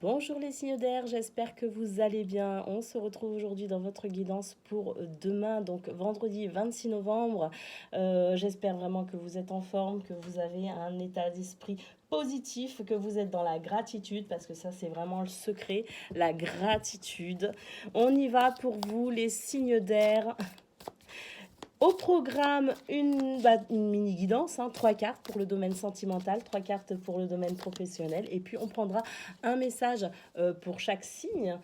Bonjour les signes d'air, j'espère que vous allez bien. On se retrouve aujourd'hui dans votre guidance pour demain, donc vendredi 26 novembre. J'espère vraiment que vous êtes en forme, que vous avez un état d'esprit positif, que vous êtes dans la gratitude, parce que ça c'est vraiment le secret, la gratitude. On y va pour vous les signes d'air. Au programme, une mini guidance, hein, 3 cartes pour le domaine sentimental, 3 cartes pour le domaine professionnel. Et puis, on prendra un message pour chaque signe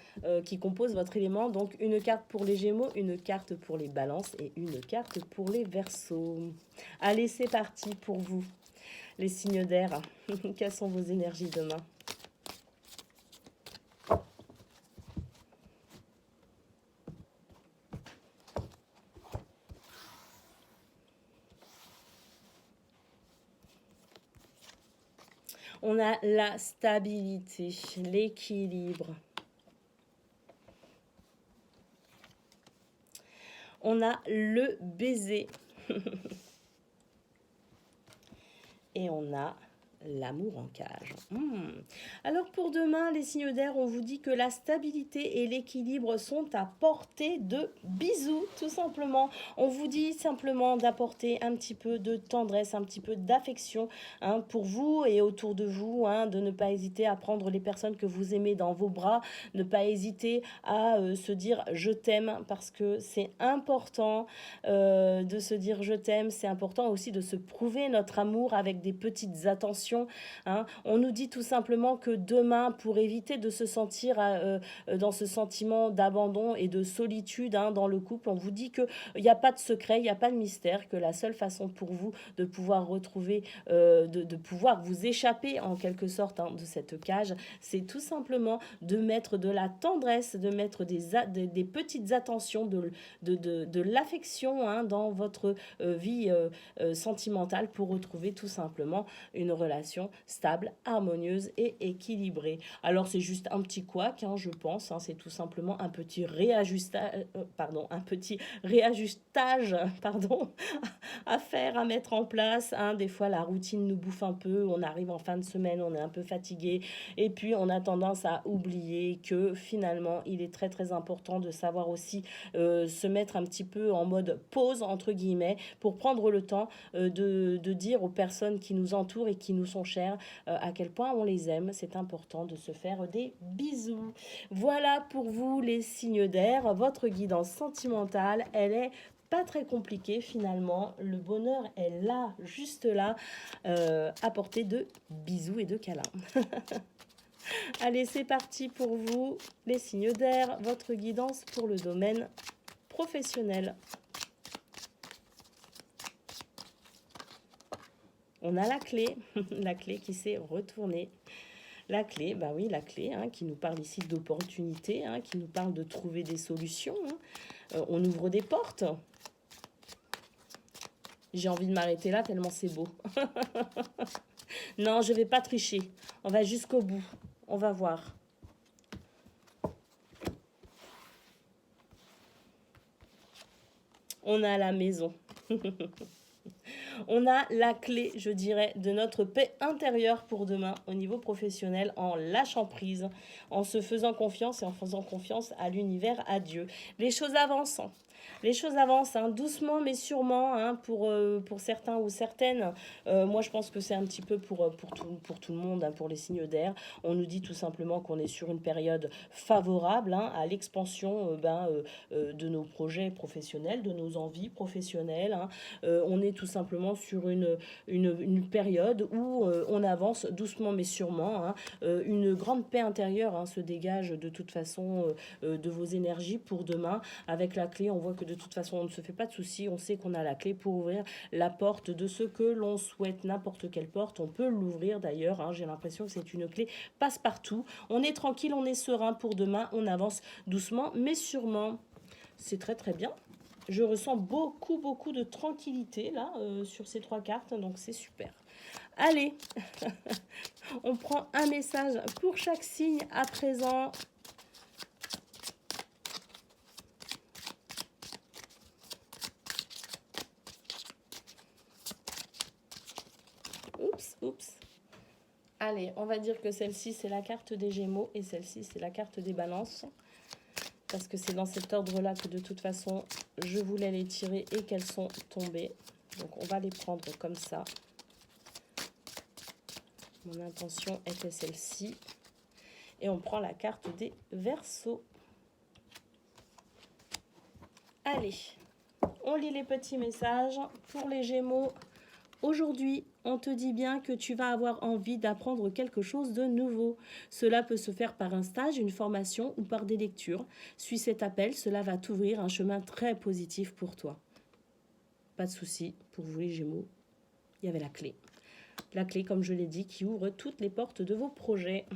qui compose votre élément. Donc, une carte pour les Gémeaux, une carte pour les Balances et une carte pour les Verseaux. Allez, c'est parti pour vous, les signes d'air. Quelles sont vos énergies demain? On a la stabilité, l'équilibre. On a le baiser. Et on a l'amour en cage. Alors pour demain, les signes d'air, on vous dit que la stabilité et l'équilibre sont à portée de bisous, tout simplement. On vous dit simplement d'apporter un petit peu de tendresse, un petit peu d'affection pour vous et autour de vous, de ne pas hésiter à prendre les personnes que vous aimez dans vos bras, ne pas hésiter à se dire je t'aime parce que c'est important de se dire je t'aime, c'est important aussi de se prouver notre amour avec des petites attentions. On nous dit tout simplement que demain, pour éviter de se sentir dans ce sentiment d'abandon et de solitude dans le couple, on vous dit qu'il n'y a pas de secret, il n'y a pas de mystère, que la seule façon pour vous de pouvoir retrouver, de pouvoir vous échapper en quelque sorte de cette cage, c'est tout simplement de mettre de la tendresse, de mettre des petites attentions, de l'affection dans votre vie sentimentale pour retrouver tout simplement une relation stable, harmonieuse et équilibrée. Alors c'est juste un petit couac, je pense, c'est tout simplement un petit réajustage, à faire, à mettre en place. Des fois la routine nous bouffe un peu, on arrive en fin de semaine, on est un peu fatigué et puis on a tendance à oublier que finalement il est très très important de savoir aussi se mettre un petit peu en mode pause entre guillemets pour prendre le temps de dire aux personnes qui nous entourent et qui nous sont chères à quel point on les aime. C'est important de se faire des bisous. Voilà pour vous les signes d'air. Votre guidance sentimentale, elle est pas très compliquée finalement. Le bonheur est là, juste là, à portée de bisous et de câlins. Allez, c'est parti pour vous, les signes d'air, votre guidance pour le domaine professionnel. On a la clé, la clé qui s'est retournée. La clé, bah oui, la clé qui nous parle ici d'opportunités, qui nous parle de trouver des solutions. On ouvre des portes. J'ai envie de m'arrêter là tellement c'est beau. Non, je vais pas tricher. On va jusqu'au bout. On va voir. On a la maison. On a la clé, je dirais, de notre paix intérieure pour demain au niveau professionnel en lâchant prise, en se faisant confiance et en faisant confiance à l'univers, à Dieu. Les choses avancent. Les choses avancent doucement mais sûrement pour certains ou certaines. Moi, je pense que c'est un petit peu pour tout le monde, pour les signes d'air. On nous dit tout simplement qu'on est sur une période favorable à l'expansion de nos projets professionnels, de nos envies professionnelles. On est tout simplement sur une période où on avance doucement mais sûrement. Une grande paix intérieure se dégage de toute façon de vos énergies pour demain. Avec la clé, on voit que de toute façon, on ne se fait pas de soucis. On sait qu'on a la clé pour ouvrir la porte de ce que l'on souhaite. N'importe quelle porte, on peut l'ouvrir d'ailleurs. J'ai l'impression que c'est une clé passe-partout. On est tranquille, on est serein pour demain. On avance doucement mais sûrement. C'est très très bien. Je ressens beaucoup, beaucoup de tranquillité là sur ces 3 cartes, donc c'est super. Allez, on prend un message pour chaque signe à présent. Oups. Allez, on va dire que celle-ci, c'est la carte des Gémeaux et celle-ci, c'est la carte des Balances. Parce que c'est dans cet ordre-là que de toute façon, je voulais les tirer et qu'elles sont tombées. Donc, on va les prendre comme ça. Mon intention était celle-ci. Et on prend la carte des Verseaux. Allez, on lit les petits messages pour les Gémeaux. Aujourd'hui, on te dit bien que tu vas avoir envie d'apprendre quelque chose de nouveau. Cela peut se faire par un stage, une formation ou par des lectures. Suis cet appel, cela va t'ouvrir un chemin très positif pour toi. Pas de souci, pour vous les Gémeaux, il y avait la clé. La clé, comme je l'ai dit, qui ouvre toutes les portes de vos projets.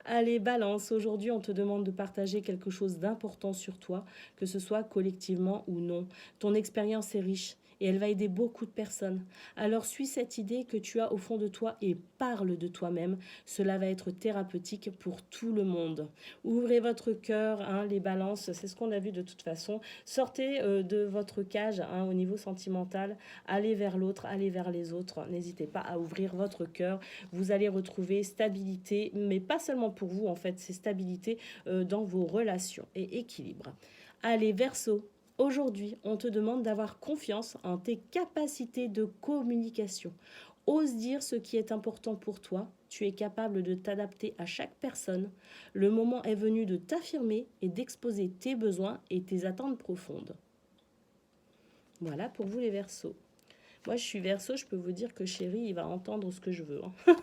Allez, Balance, aujourd'hui on te demande de partager quelque chose d'important sur toi, que ce soit collectivement ou non. Ton expérience est riche et elle va aider beaucoup de personnes. Alors suis cette idée que tu as au fond de toi et parle de toi-même. Cela va être thérapeutique pour tout le monde. Ouvrez votre cœur, hein, les Balances, c'est ce qu'on a vu de toute façon. Sortez de votre cage, hein, au niveau sentimental. Allez vers l'autre, allez vers les autres. N'hésitez pas à ouvrir votre cœur. Vous allez retrouver stabilité, mais pas seulement pour vous, en fait, c'est stabilité dans vos relations et équilibre. Allez, Verseau. Aujourd'hui, on te demande d'avoir confiance en tes capacités de communication. Ose dire ce qui est important pour toi. Tu es capable de t'adapter à chaque personne. Le moment est venu de t'affirmer et d'exposer tes besoins et tes attentes profondes. Voilà pour vous les Verseaux. Moi, je suis Verseau, je peux vous dire que chéri, il va entendre ce que je veux. Hein.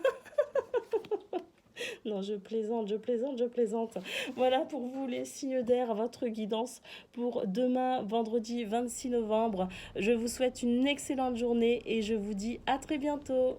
Non, je plaisante, je plaisante, je plaisante. Voilà pour vous les signes d'air, votre guidance pour demain, vendredi 26 novembre. Je vous souhaite une excellente journée et je vous dis à très bientôt.